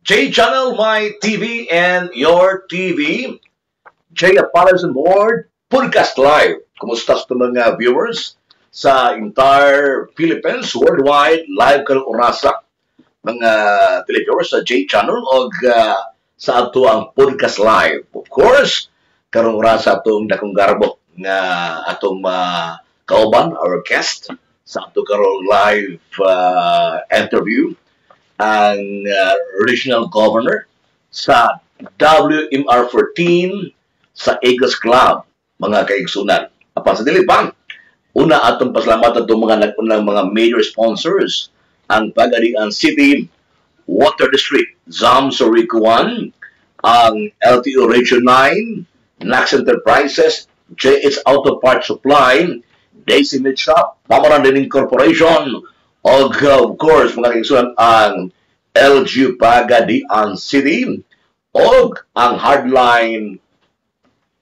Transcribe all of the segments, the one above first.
J Channel, my TV, and your TV. J Apollos on board, Podcast Live. Kumusta sa mga viewers sa entire Philippines, worldwide, live karong orasa. Mga televiewers sa J Channel o sa ato ang Podcast Live. Of course, karong orasa atong dakong garbo nga atong kauban, our guest, sa ato karong live interview ang regional governor sa WMR 14 sa Eagles Club, mga kaigsunan. Apan sa dilipang, una atong pasalamat atong mga nagpunang mga major sponsors, ang Pagadian City Water District, ZAMS Oricuan, ang LTO Region 9, Nax Enterprises, JH Auto Parts Supply, Daisy Meat Shop, Pamaran Dining Corporation, o of course, mga kaigsunan, ang LG Pagadian City, o ang Hardline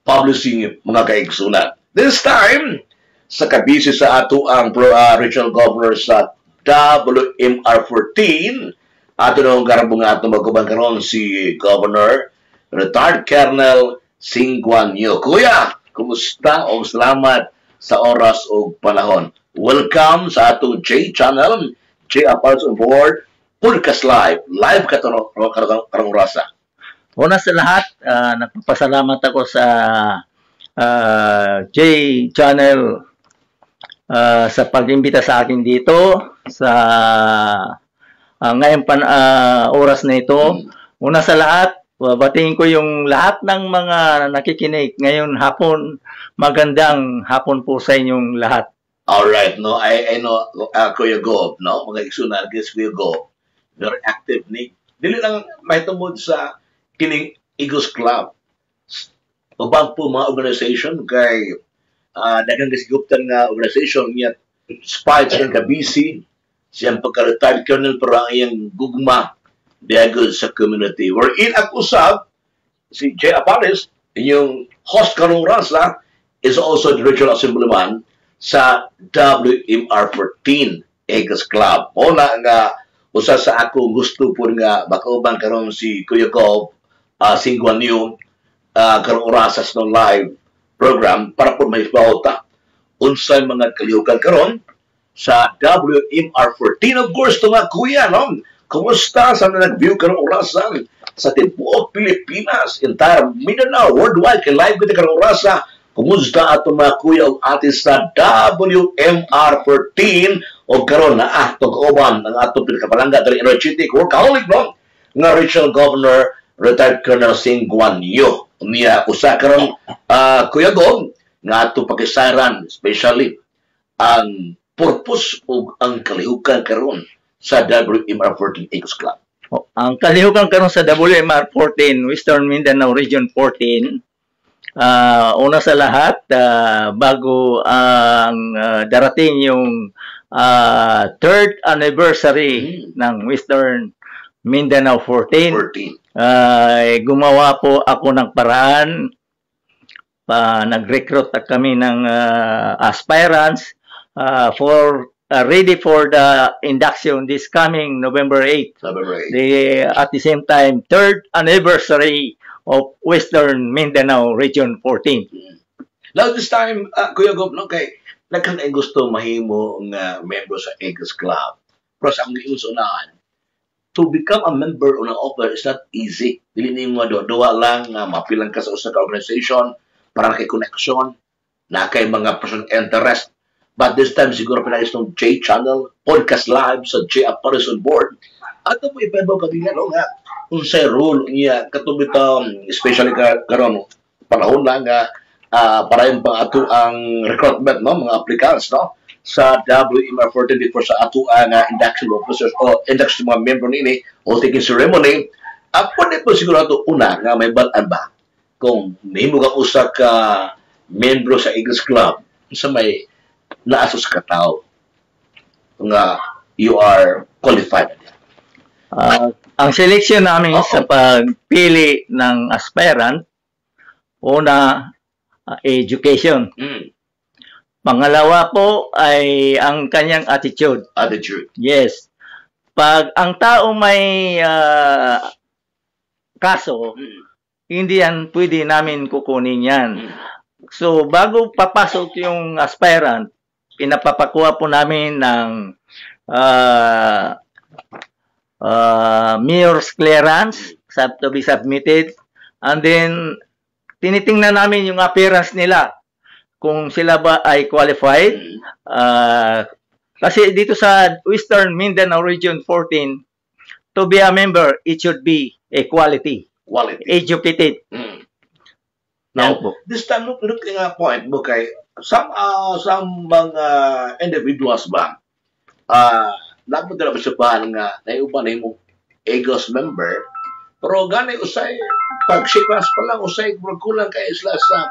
Publishing, mga kaigsunan. This time, sa kabisi sa ato ang regional governor sa WMR 14, ato nung garabong ato magkuban karon si Governor Retired Colonel Singguan Yu. Kuya, kumusta o salamat sa oras o panahon. Welcome sa ato J Channel, J Apollos on board, Podcast Live. Live ka karong rasa. Una sa lahat, nagpapasalamat ako sa J Channel sa pag-imbita sa akin dito sa ngayon oras na ito. Una sa lahat, batiin ko yung lahat ng mga nakikinig ngayon hapon. Magandang hapon po sa inyong lahat. Alright, no, I know, Kuya Gob, no, mga igsunan, Kuya Gob, very active ni. Dili lang may tungod sa kining Eagles Club. Ubang po mga organization kay daghang kasiguptan nga organization niya Spites ng Kabisi, siyang pagka-retired colonel para ang iyang gugma diagod sa community. Wherein ang usab, si J. Apollos, inyong host karong rasa, is also the regional assemblyman sa WMR 14 Eagles Club. Una nga, usa sa ako gusto po nga makauban karon si Kuya Gob, Singguan Yu, karong orasas ng live program para po may pauta unsay mga kalihukan karon sa WMR 14. Of course, ito nga kuya, no? Kumusta sa nag-view karong orasan sa tibuok Pilipinas, entire Mindanao, worldwide, kay live kita karong orasa. Kumusta ato mga kuya o ate sa WMR 14 o karon na tog-oban ang atong pinakapalangga diri energetic workaholic, no? Nga regional governor Retired Colonel Singguan Yu. Niya usa karon Kuya Gob nga ato pakisaran especially ang purpose o ang kalihukan karon sa WMR 14 Eagles Club. Ang kalihukan karon sa WMR 14 Western Mindanao Region 14, una sa lahat, bago ang darating yung third anniversary ng Western Mindanao 14, gumawa po ako ng paraan. Nag-recruit kami ng aspirants ready for the induction this coming November 8. At the same time, third anniversary of Western Mindanao Region 14. Now this time, Kuya Gob, no, kay nagkan ay gusto mahimo ng member sa Eagles Club. Pero sa akong giusunahan, to become a member on an offer is not easy. Dili nimo duwa lang mapilang ka sa usa ka organization para kay connection, na kay mga person interest. But this time siguro pinagis ng J Channel, Podcast Live sa J Apollos on board. Ato mo ipabaw ka din nga unsay role niya katubit especially karon panahon lang nga para yung pang ato ang recruitment, no, mga applicants, no, sa WMR 14 before sa ato ang induction officers o induction mga member nini o taking ceremony. Pwede po siguro ato una nga may balaan ba kung mahimo kang usa ka membro sa Eagles Club sa may naasos ka tao nga you are qualified. Ang selection namin sa pagpili ng aspirant, una, education. Pangalawa po ay ang kanyang attitude. Attitude. Yes. Pag ang tao may kaso, hindi yan pwede namin kukunin yan. So, bago papasok yung aspirant, pinapapakuha po namin ng mayor's clearance to be submitted, and then tinitingnan namin yung appearance nila kung sila ba ay qualified. Kasi dito sa Western Mindanao Region 14, to be a member, it should be a quality. Educated. Now, this time, looking at point, okay, some mga individuals ba, dapat na masabahan nga, naiuban na yung Eagles member, pero gani usay, pag sequence pa lang, usay, kulang kayo sila sa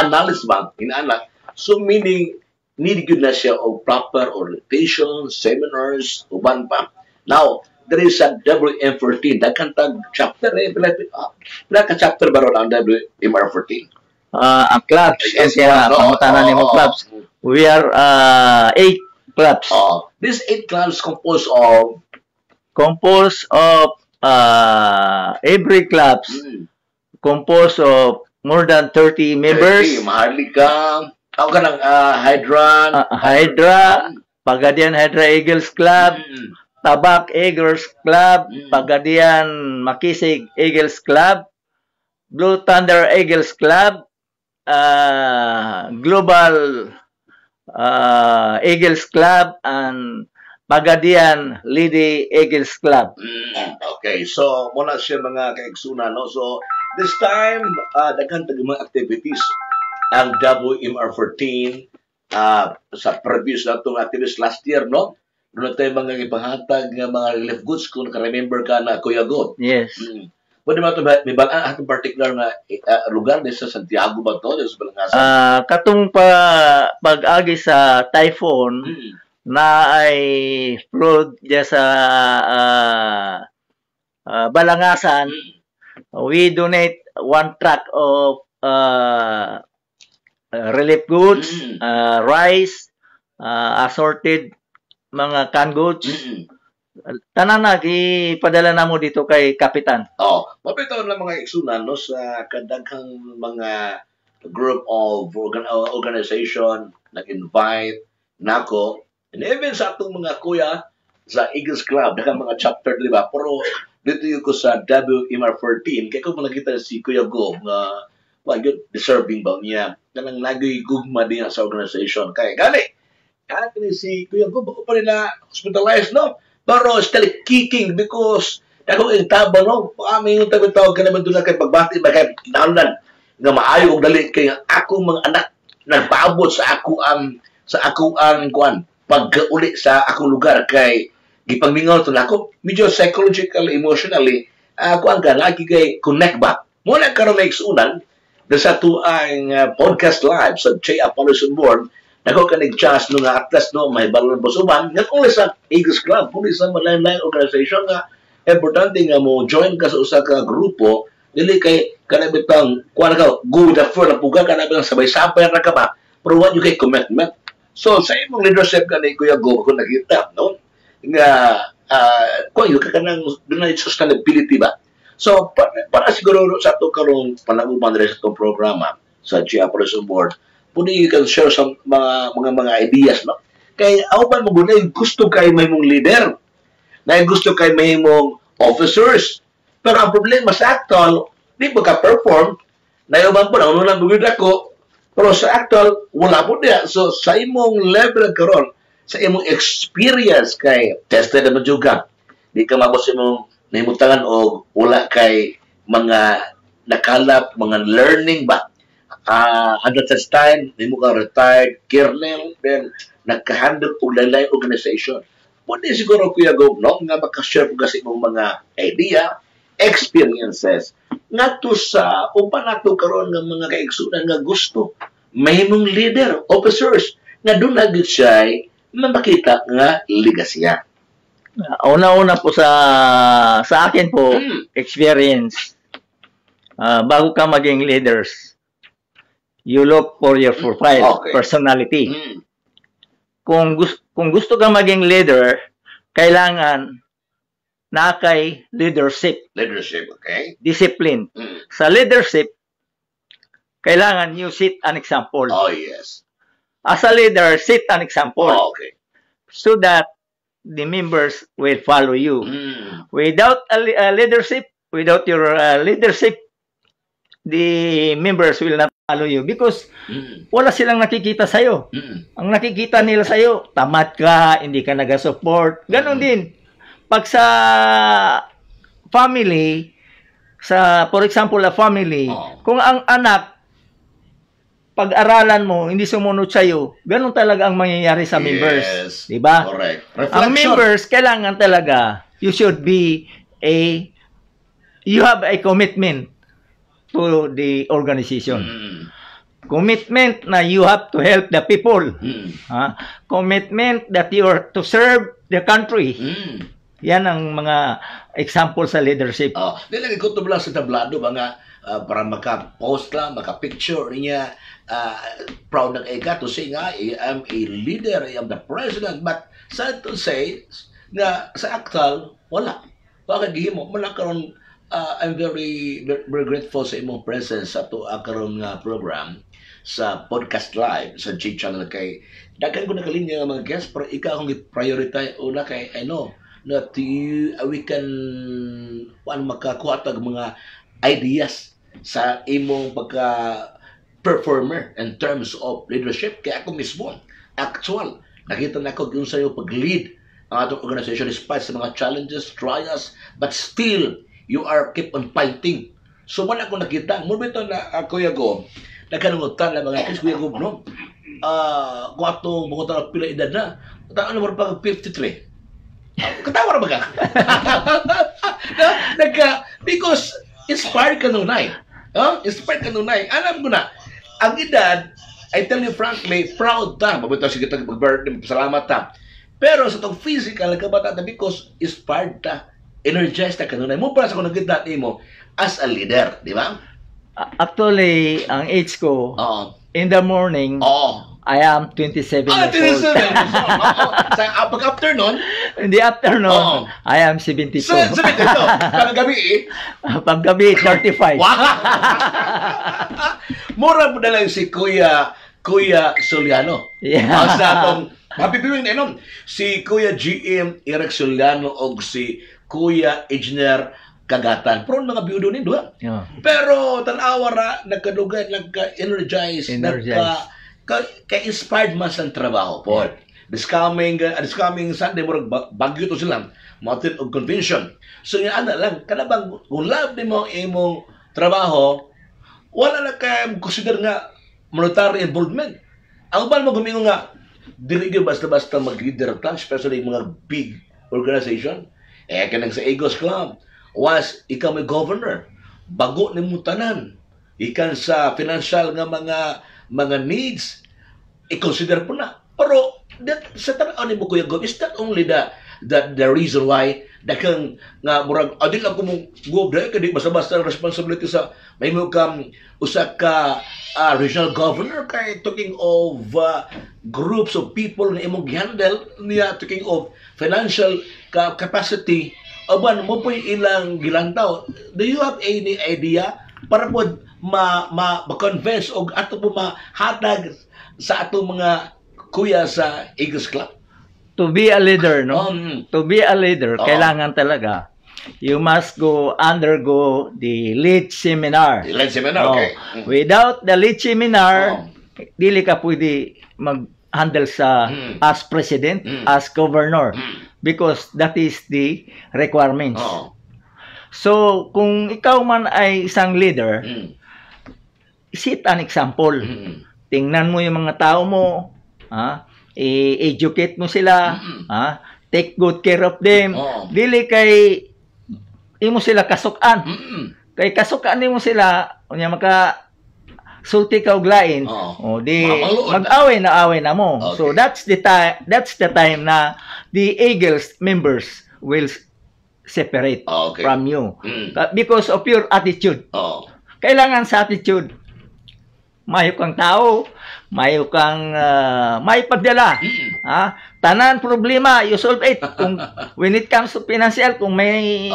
analysis ba, inaanak. So, meaning, need good na siya of proper orientation, seminars, uban pa. Now, there is a WM14, nagkantag chapter pila ka chapter ba ron ang WMR14? Ang clubs, yes, pangutanan ni mo clubs. We are 8 clubs. These 8 clubs composed of every clubs composed of more than 30 members. 30, Maharlika, ako ka ng Hydra, Pagadian Hydra Eagles Club, Tabak Eagles Club, Pagadian Makisig Eagles Club, Blue Thunder Eagles Club, Global Eagles Club, and Pagadian Lady Eagles Club. Okay, so muna siya mga kaigsunan, no? So this time, daghan tag mga activities ang WMR14 sa previous na itong activities last year, no? Doon tayo mga ipahatag ng mga relief goods kung naka-remember ka na Kuya God. Yes. Pwede ba ito, may balaan atong particular na lugar din sa Santiago ba ito? Katong pag-agi sa typhoon na ay flood dyan sa Balangasan, we donate 1 truck of relief goods, rice, assorted mga canned goods. Tanan na, ipadala na mo dito kay Kapitan. Mapitaw na mga iksunan, no, sa kadaghang mga group of organization nag-invite nako, and even sa atong mga kuya sa Eagles Club, daghang mga chapter, di ba? Pero dito yung ko sa WMR14, kaya kung nakita si Kuya Go, deserving ba niya, kanang nagigugma din sa organization. Kaya gali, si Kuya Go, bako pa rin na hospitalized, no? Pero still kicking because ako yung taba, no? Aming yung tawag ka naman doon na kay pagbati, kay kinaunan nga maayo og dali kay ako mga anak nagpaabot sa ako ang kuan pag-uli sa akong lugar kay gipangmingaw to nako medyo psychological emotionally kuan ka lagi kay connect ba mo na karon na igsunan sa tuang podcast live sa J. Apollos on Board nako ka nag-chance no nga atlas no may balon bosuban nga kung sa Eagles Club kung sa malain-lain organization nga importante nga mo join ka sa usa ka grupo dili kay kanabitang kuan ka go with the flow na puga kanabitang sabay-sabay ra ka ba pero what you kay commitment so sa imong leadership kanay Kuya Go ko nakita no nga kuan yung kanang dunay sustainability ba so para siguro sa to karong panaguban sa itong programa sa J. Apollos on Board pwede you can share some mga ideas no kay awan mo gunay gusto kay may mong leader na gusto kay may mong officers pero ang problema sa actual di ba ka-perform nayuban po na unang bugid ako pero sa actual wala po niya so sa imong level karon sa imong experience kay tested naman juga di ka mabos imong nahimutangan o wala kay mga nakalap mga learning ba at that time nimo ka retired kernel then nagka-handle og lain organization pwede siguro Kuya Go no nga maka-share ko kasi imong mga idea experiences nato sa upan nato karon nga mga kaigsunan nga gusto mahimong leader officers nga doon na gid siya makita nga legasya. Una-una po sa akin po experience bago ka maging leaders you look for your profile personality. Kung gusto ka maging leader kailangan na kay leadership. Leadership, okay. Discipline. Sa leadership, kailangan you set an example. Oh, yes. As a leader, set an example. Oh, okay. So that the members will follow you. Without a leadership, without your leadership, the members will not follow you because wala silang nakikita sa'yo. Ang nakikita nila sa'yo, tamad ka, hindi ka nag-support. Ganon din. Pag sa family, for example, a family, kung ang anak, pag-aralan mo, hindi sumunod sa'yo, ganon talaga ang mangyayari sa members. Yes. Diba? Correct. Ang members, kailangan talaga, you have a commitment to the organization. Commitment na you have to help the people. Commitment that you are to serve the country. Yan ang mga example sa leadership. Dili ko to lang sa tablado mga para maka-post lang, maka-picture niya, proud ng eka to say nga, I am a leader, I am the president, but sad to say na sa actual, wala. Bakit gihimo? Wala karon. I'm very grateful sa imong presence sa to karon nga program sa podcast live sa G channel kay daghan ko nakalinya nga mga guests pero ikaw akong i-prioritize una kay I know that we can makakuha tag mga ideas sa imong pagka-performer in terms of leadership kay ako mismo actual nakita na ko kung sa iyo pag-lead ang atong organization despite sa mga challenges, trials, but still you are keep on fighting. So wala ko nakita. Mula ito na Kuya Go, nagkanungutan na mga kids, Kuya Go, no? Kung atong mga taon pila edad na, taon naman pa 53. Katawa na ba ka? Because inspired ka nunay. Inspired ka nunay. Alam ko na, ang edad, I tell you frankly, proud ta. Mabito sige tayo mag-birthday, salamat ta. Pero sa itong physical, nagkabata ta because inspired ta. Energized na kanunay. Mo para sa kung nakita mo as a leader, di ba? Actually, ang age ko, in the morning, I am 27 years old. Sa pag-afternoon? In the afternoon, I am 72. 72? Pag-gabi Pag-gabi, 35. Mura mo na lang si Kuya Soliano. Yeah. Sa atong happy viewing na inom. Si Kuya GM Eric Soliano o si Kuya Engineer Kagatan. Pero mga biyudo ni doon. Pero tanawa ra nagkadugan, nagka-energize, nagka-inspired man sa trabaho po. This coming Sunday murag bagyo to sila. Mountain of Convention. So nga ana lang kanabang kung love nimo imong trabaho, wala na kay consider nga monetary involvement. Ang ban mo gumingon nga dili gyud basta-basta mag-leader ta, especially mga big organization. Kanang sa Eagles Club, was ikaw may governor, bago ni mo tanan, ikan sa financial nga mga needs, i-consider po na. Pero, sa tanaw ni mo Kuya Gob, is that only the reason why dakang nga murag adil lang ko mong Gob dahil kadi basta-basta responsibility sa may mo kam usa ka regional governor kay talking of groups of people nga imong gihandle niya talking of financial capacity aban mo po ilang gilantaw. Do you have any idea para po ma-convince o ato po mahatag sa atong mga kuya sa Eagles Club? To be a leader, no? To be a leader, kailangan talaga you must undergo the lead seminar. The lead seminar, okay. Without the lead seminar, dili ka pwede mag-handle sa as president, as governor, because that is the requirements. So, kung ikaw man ay isang leader, set an example. Tingnan mo yung mga tao mo, i-educate mo sila, take good care of them. Dili kay imo sila kasukan. Kay kasukan nimo sila, unya maka sulti ka og lain. Di mag-away na mo. Okay. So that's the time na the Eagles members will separate from you because of your attitude. Kailangan sa attitude mayo kang tao, mayo kang may pagdala. Tanan problema, you solve it. Kung when it comes to financial, kung may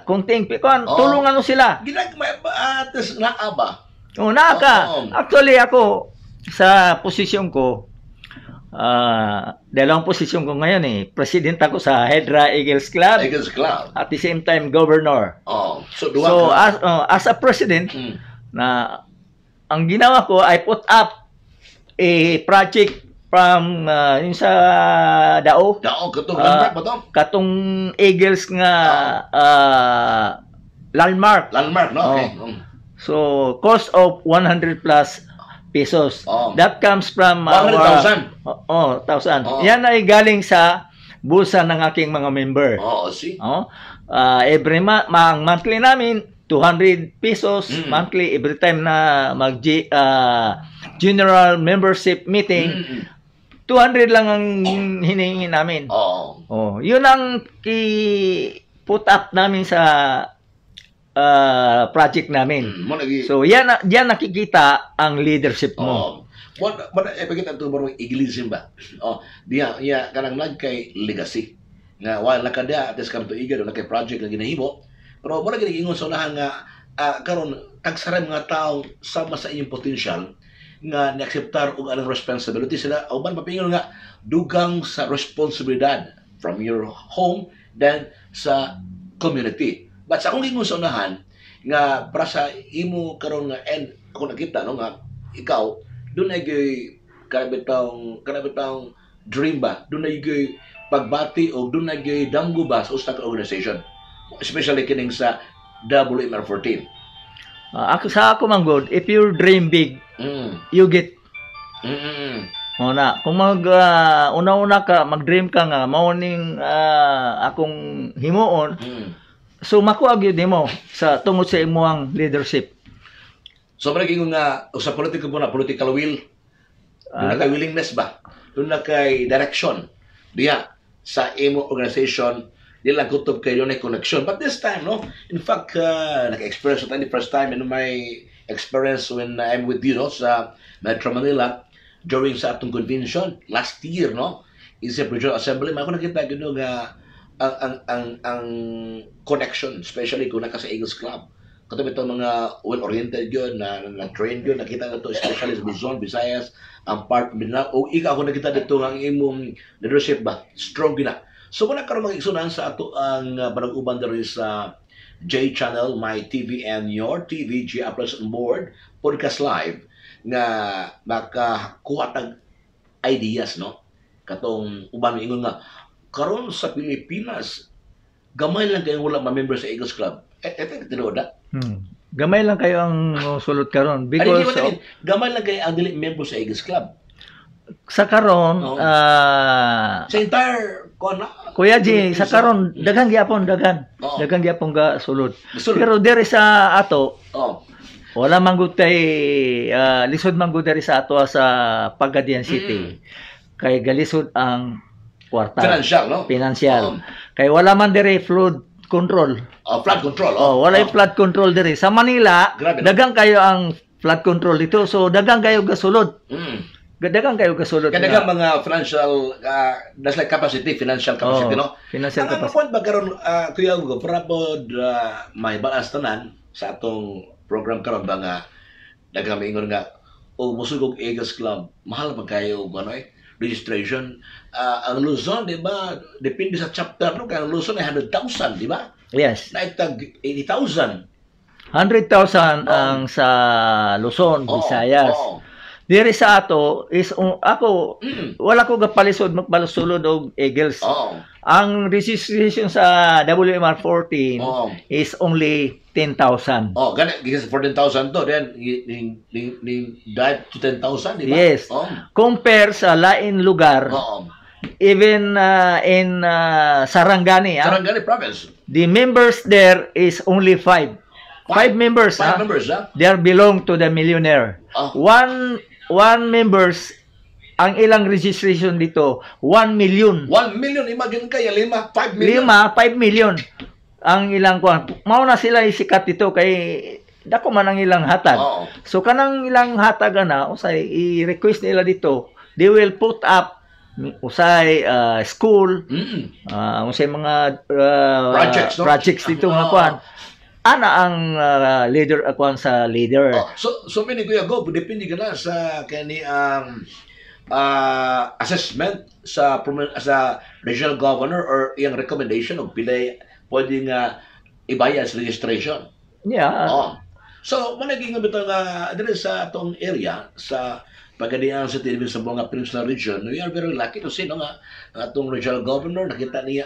kunting pikon, tulungan mo sila. Ginagmay ba atas naa ba? Naka. Actually ako sa posisyon ko, dalawang posisyon ko ngayon President ako sa Hydra Eagles Club. Eagles Club. At the same time, governor. So as a president, na ang ginawa ko, I put up a project from yung sa Dao. Katong landmark ba to? Katong Eagles nga landmark. Landmark, no? Okay. So, cost of 100 plus pesos. That comes from 100,000. 1,000. Yan ay galing sa bulsa ng aking mga member. See. Every monthly namin 200 pesos monthly every time na mag general membership meeting. 200 lang ang hinihingi namin. Yun ang put up namin sa project namin. So, yan nakikita ang leadership mo. What ipakita ito marong igilism ba? Diya, kanang kay legacy. Nga, while nakada, at this come to iga, na kay project na ginahimo, pero wala ginagingon sa unahan nga, karon tagsaray mga tao sama sa inyong potential, nga ni-acceptar og anong responsibility sila, o man mapingon nga, dugang sa responsibilidad from your home, then sa community. But sa akong gingon sa unahan, nga para sa imo karon nga and ako nakita no nga ikaw doon ay kanabitang dream ba, doon ay pagbati o doon ay danggo ba sa usa ka organization, especially kining sa WMR14. Ako manggod, if you dream big, you get. Kung una-una ka mag-dream ka nga mauning akong himuon, so makuha gyud nimo sa tungod sa imuang leadership. So maring nga sa political mo na political will, doon na kay willingness ba? Doon na kay direction. Diya sa imo organization, di lang kutob kay doon ay connection. But this time, no? In fact, naka-experience ito the first time in my experience when I'm with you, no? Sa Metro Manila, during sa atong convention, last year, no? Is a regional assembly. Ako nakita gino nga ang connection, especially kung naka sa Eagles Club. Katabi itong mga well-oriented yun, na-trained yun, nakita na ito, especially sa Luzon, Visayas, ang part of Mindanao. O ika ako nakita dito ang imong leadership ba, strong gina. So kung nagkaroon mag-igsunan sa ato ang panag-uban dito sa J-Channel, My TV and Your TV, J Apples on Board, Podcast Live, nga makakuha tag ideas, no? Katong uban ingon nga, karon sa Pilipinas, gamay lang kayo wala ma-member sa Eagles Club. Ito tinuod na. Gamay lang kayo ang sulod karon because gamay lang kayo ang dili member sa Eagles Club. Sa karon sa entire Kuya G, sa karon daghang gyapon daghang gyapon ga sulod. Pero diri sa ato wala man gud tay lisod man gud diri sa ato sa Pagadian City. Kay galisod ang kwarta. Financial, no? Financial. Kay wala man diri flood control. Flood control. Wala yung flood control diri. Sa Manila, dagang kayo ang flood control dito. So dagang kayo gasulod. Dagang kayo gasulod. Dagang mga financial that's like capacity, financial capacity, no? Financial capacity. Ang point ba karon kuya Ugo, para pod may balance tanan sa atong program karon ba nga dagang maingon nga musugog Eagles Club, mahal pa kayo registration. Ang Luzon, di ba, depende sa chapter, no? Kaya ang Luzon ay 100,000, di ba? Yes. Naitag 80,000. 100,000 ang sa Luzon, Visayas. Diri sa ato is ako wala ko gapalisod magbalusulod og Eagles. Ang registration sa WMR14 is only 10,000. Gani gigas 14,000 to then dive to 10,000, di ba? Yes. Compare sa lain lugar. Even in Sarangani, Sarangani province. The members there is only 5. 5 members. 5 members, They are belong to the millionaire. One members, ang ilang registration dito, 1 million. 1 million, imagine kaya 5 million. 5 million. Ang ilang kuan. Mao na sila isikat dito kay dako man ang ilang hatag. Oo. So kanang ilang hatag na usay i-request nila dito, they will put up usay school, usay mga Projects, no? projects dito nga kuan. Ana ang leader akuan sa leader. So many kuya go, depende ka na sa kani ang assessment sa regional governor or iyang recommendation og pilay pwede nga ibayad sa registration. Yeah. So managing bitaw nga adre sa atong area sa pagadian sa TV sa mga Peninsula region, we are very lucky to see no nga atong regional governor nakita niya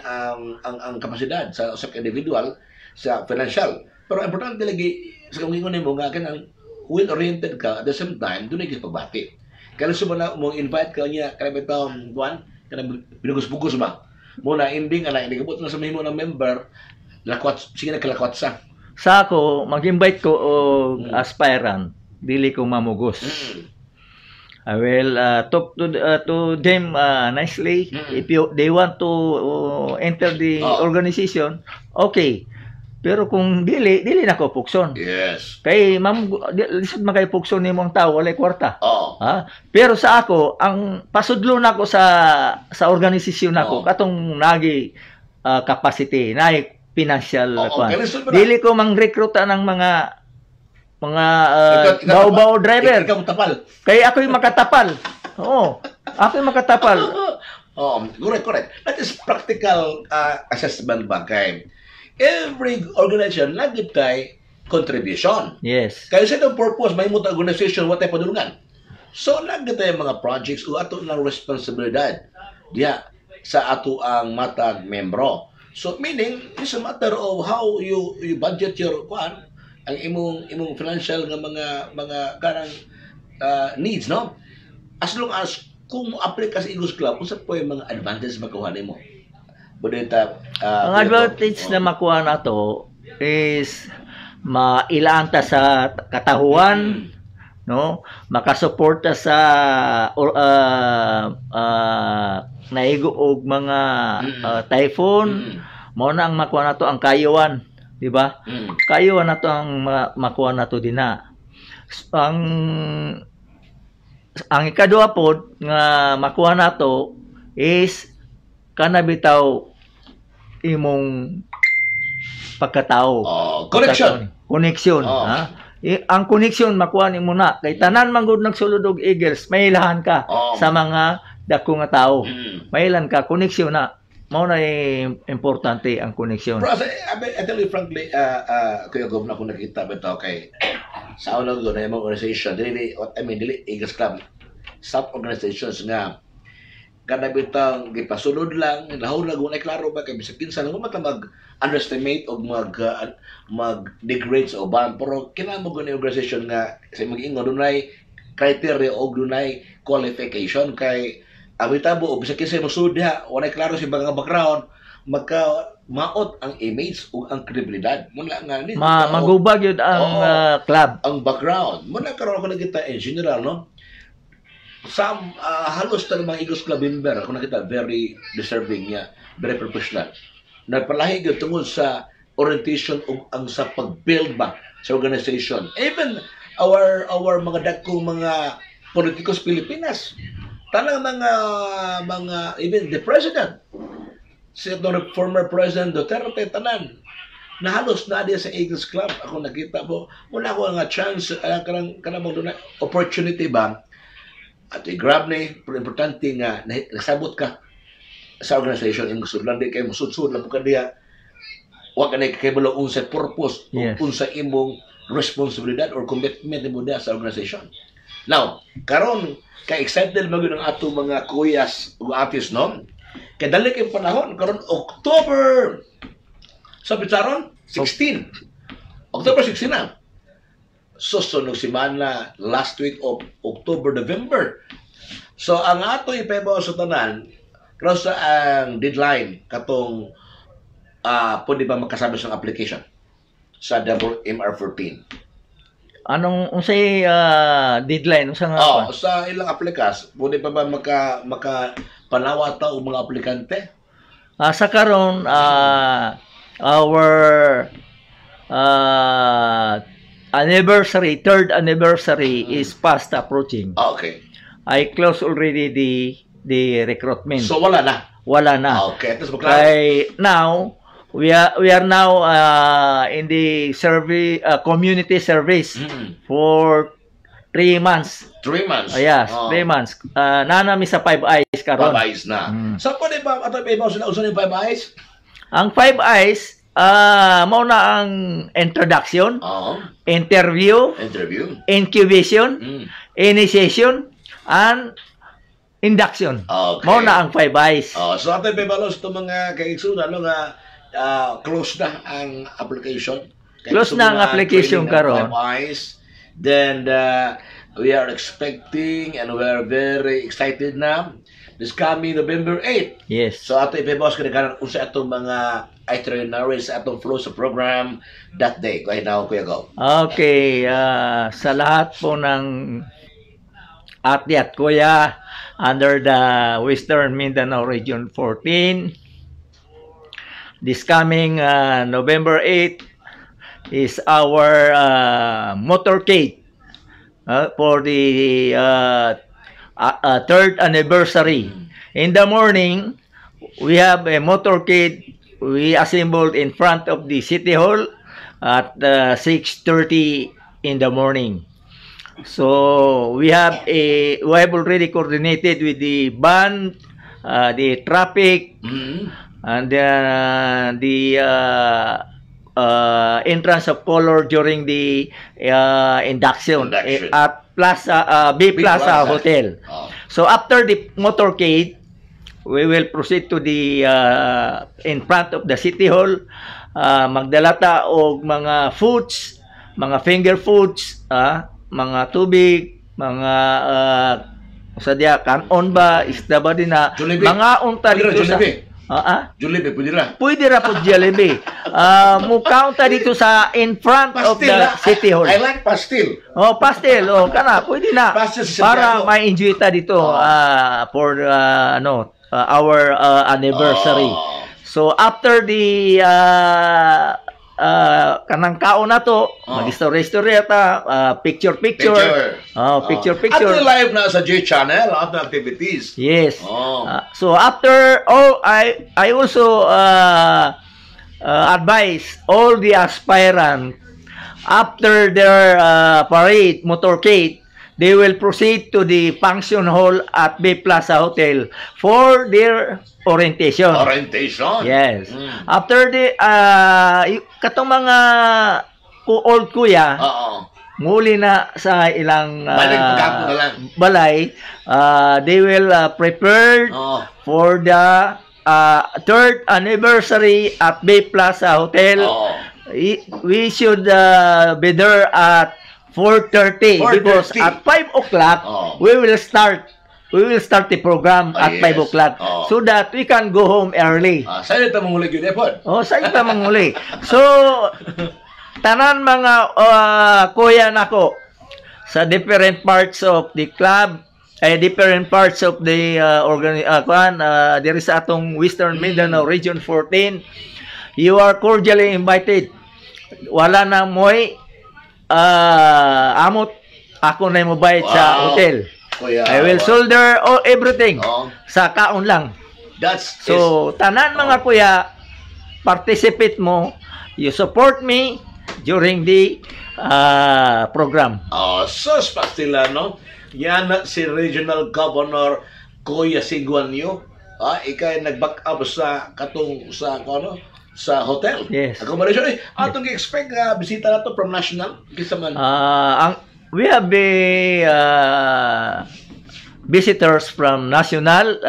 ang kapasidad sa usa ka individual sa financial. Pero importante lagi sa kung nimo nga kanang well-oriented ka at the same time dunay gipagbati. Kaya sa mo invite ka niya kaya bitaw kuan kanang binugos-bugos ba. Muna ending ana hindi kabot na sa mahimo ng member lakwat sige na kalakwat sa. Sa ako mag-invite ko og aspirant dili ko mamugos. I will talk to them nicely. If they want to enter the organization, okay. Pero kung dili na ko pukson. Yes. Kay lisod man kay pukson nimo ang tawo walay kwarta. Ha? Pero sa ako ang pasudlo nako sa organisasyon nako katong nagi capacity, nai financial kwan. Dili ko mang-recruita ng mga baw-baw driver. Ikaw tapal. Kaya ako'y makatapal. Oo. Ako'y makatapal. Correct. That is practical assessment ba kay every organization nagitay contribution. Yes. Kaya sa itong purpose, may muta organization what ay padulungan. So nagitay mga projects o ato ng responsibilidad diya sa ato ang matag membro. So meaning it's a matter of how you budget your kwan ang imong financial nga mga karang needs, no? As long as kung mo-apply ka sa Eagles Club, unsa po yung mga advantage makuha nimo? Ang advantage na makuha na to is mailaanta sa katahuan, no? Makasuporta sa naigo og mga typhoon. Mao na ang makuha na to ang kayuan. Di ba? Kayo na to ang makuha na to dina. Ang ikaduha pod nga makuha na to is kanabitaw imong pagkatao. Connection. Ha? Ang connection makuha nimo na kay tanan man gud nagsulod og Eagles, mailahan ka sa mga dako nga tawo. Mailan ka connection na. Mao na importante ang connection. Bro, I tell you frankly, Kuya Gob, na kung nakita ba ito kay sa unang doon na yung organization, dili Eagles Club, sub-organizations nga, kanabitang gipasunod lang, nahulog mo na klaro ba, kay bisag kinsan, kung mata mag-underestimate o mag-degrade sa uban, pero kinamog na yung organization nga, sa mag-ingon, dunay criteria o dunay qualification, kay abitabo o bisag kinsa mo sudha wala klaro si mga background maot ang image o ang kredibilidad muna nga ni magubag yun ang club ang background muna karon ko nakita in general no some halos tal mga Eagles Club member ako nakita very deserving niya very professional nagpalahi gyud tungod sa orientation o ang sa pag-build ba sa organization even our mga dagkong mga politikos Pilipinas tanang mga even the president si former President Duterte tanan na halos na diya sa Eagles Club ako nakita mo muna ako nga chance kanang doon opportunity ba at i-grab ni pero importante nga nasabot ka sa organization yung gusto lang di kayo musudsud lang po ka diya wag ka na kakibalo unsa purpose unsa imong responsibilidad or commitment mo diya sa organization now karon ka-excited magud ang ato mga kuyas o atis no kay dali kay panahon karon October sa Picharon 16 October 16 na susunod semana last week of October November so ang ato ipabaw sa tanan karon sa ang deadline katong pwede ba makasabi sa application sa WMR14 anong unsay deadline unsa nga sa ilang aplikas pwede pa ba maka panawa ta og mga aplikante sa karon our third anniversary is fast approaching. Okay. I close already the recruitment. So wala na. Wala na. Okay. Tapos now we are now in the survey community service for 3 months. 3 months. Yes, 3 months. Nanami sa 5 eyes karon. 5 eyes na. So pwede ba ato ibaw sila usan yung 5 eyes? Ang 5 eyes mao na ang introduction, interview, incubation, initiation, and induction. Okay. Mao na ang 5 eyes. So ato ibalos to mga kaigsunan no nga close na ang application. Close na ang application karon. 5 eyes. Then we are expecting and we are very excited na this coming November 8. Yes. So ato ibabawas ka na unsa atong mga itineraries atong flow sa program that day. Kaya na Kuya Go. Okay, sa lahat po ng ate at kuya under the Western Mindanao Region 14, this coming November 8 is our motorcade for the third anniversary. In the morning, we have a motorcade. We assembled in front of the City Hall at 6:30 in the morning. So we have already coordinated with the band, the traffic, and the entrance of color during the induction at B Plaza Hotel. So after the motorcade, we will proceed to the in front of the City Hall, magdalata og mga foods, mga finger foods, mga tubig, mga sadya kanon ba, isda ba din na mga unta dito sa Jollibee, pwede ra. Pwede ra po Jollibee. Mukhaon ta dito sa in front of the City Hall. I like pastil. Pastel. Kana, pwede na. Para ma-enjoy ta dito for our anniversary. So after the kanang kaon na to, mag-story-story ata, picture. Picture. At live na sa J Channel, at activities. Yes. So after all, I also advise all the aspirants after their parade, motorcade, they will proceed to the function hall at B Plaza Hotel for their orientation. Yes. After the katong mga old kuya, muli na sa ilang balay, they will prepare for the third anniversary at B Plaza Hotel. We should be there at 4:30 because at 5 o'clock we will start the program at 5 o'clock so that we can go home early. Sa'yo ito manguli yun, Epon? Sa'yo ito manguli. So, tanan mga kuya nako sa different parts of the club, different parts of the there is atong Western Mindanao Region 14, you are cordially invited. Wala na mo'y amot ako na mo bayad sa hotel. I will shoulder everything sa kaon lang. So tanan mga kuya, participate mo, you support me during the program. Sus pastila no. Yan si Regional Governor Kuya Siguanyo. Ikay nag-back up sa katong sa sa hotel. Yes. Accommodation. Atong expect bisita nato from national. Kisa man. We have visitors from national.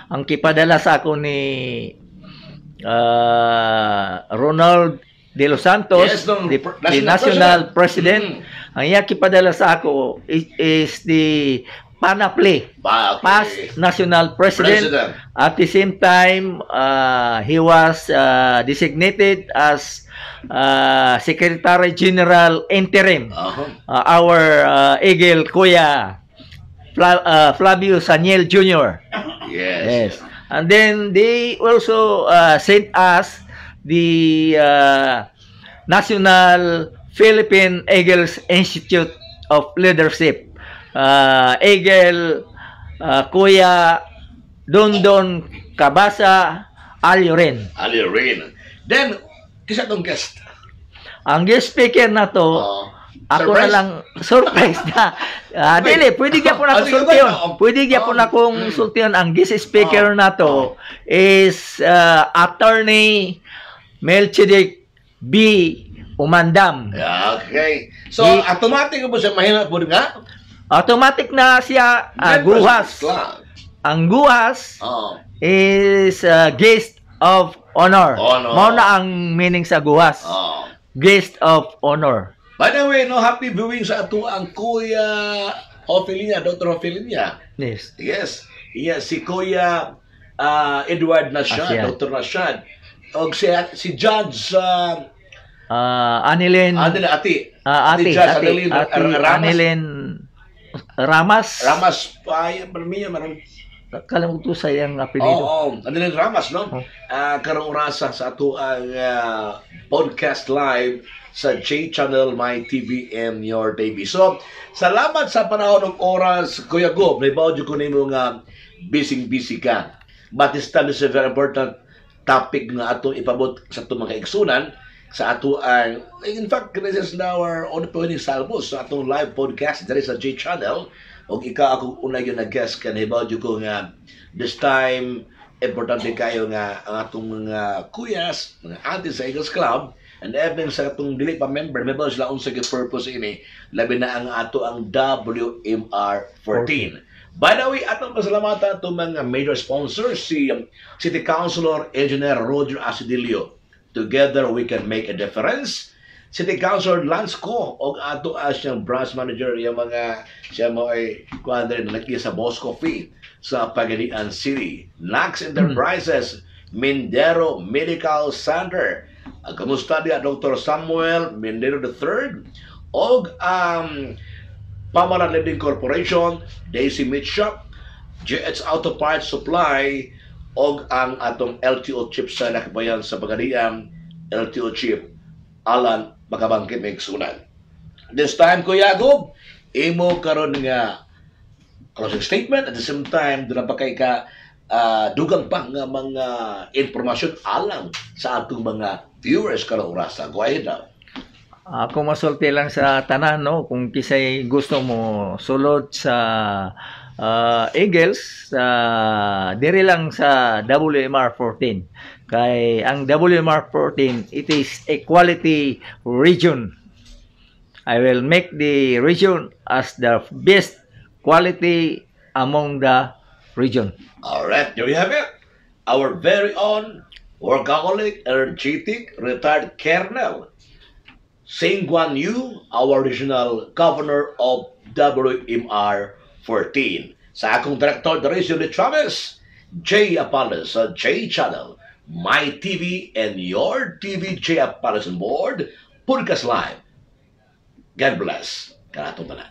Ang kipadala sa ako ni Ronald De Los Santos, the national president. Ang iya kipadala sa ako is the Panapli, past national president. At the same time, he was designated as Secretary General Interim. Our Eagle Kuya Flavio Saniel Jr. Yes. And then they also sent us the national Philippine Eagles Institute of Leadership. Eagle, Kuya Dondon Cabasa Aliorin. Then, kisa tong guest. Ang guest speaker na to, ako surprise? na lang, surprise na. Dili, pwede kaya po na akong sultiyon. Pwede kaya po na akong sultiyon. Ang guest speaker na to is Attorney Melchizedek B. Umandam. Okay. So, automatic mo siya mahina po nga? Automatic na siya guhas. Ang guhas is guest of honor. Mao na ang meaning sa guhas. Guest of honor. By the way, no, happy viewing sa ato ang Kuya Ophelia, Dr. Ophelia. Yes. Yes. Yes, si Kuya Edward Nashad, Dr. Nashad. O si Judge Anilin Ramas. Kalimutan sa iyang apelido. Anilin Ramas, no? Karong orasa sa ato ang podcast live sa J-Channel, My TV, and Your TV. So, salamat sa panahon ng oras, Kuya Gob. Naibaw dyan ko na yung busy ka. But this time is a very important topic nga ato ipabot sa itong mga iksunan sa ato ang, in fact, this is our opening salmos sa atong live podcast there is a J-Channel. O ako una yung nag-guest ka, naibaw dyan ko nga this time, importante kayo nga ang atong mga kuyas, mga aunties sa Eagles Club, and even sa atong dili pa member, may ba sila unsay purpose ini, labi na ang ato ang WMR 14. By the way, atong pasalamatan itong mga major sponsors, si City Councilor Engineer Roger Asidilio. Together we can make a difference. City Councilor Lance Co o ato siyang branch manager yung mga siya mo ay kuan din nalaki sa Boss Coffee sa Pagadian City. Nax Enterprises, Mindero Medical Center. Kamusta dia Dr. Samuel Mindero III og Pamaran Lending Corporation, Daisy Meat Shop, GH Auto Parts Supply og ang atong LTO chip sa nakabayan sa Pagadian, LTO chip Alan Makabangkit may sunan. This time, Kuya Gob, imo karon nga closing statement at the same time doon pa kay ka dugang pa nga mga informasyon alang sa atong mga viewers karon orasa. Go ahead now. Ako masulti lang sa tanan, no, kung kisay gusto mo sulod sa Eagles, diri lang sa WMR 14. Kay ang WMR 14, it is a quality region. I will make the region as the best quality among the region. Alright, there you have it. Our very own workaholic, energetic, retired Colonel Sing Guan Yu, our regional governor of WMR 14. Sa akong director, Daricio de Travis, J. Apalis sa J-Channel, My TV, and Your TV, J. Apalis on board, Podcast Live. God bless. Kanatong tanan.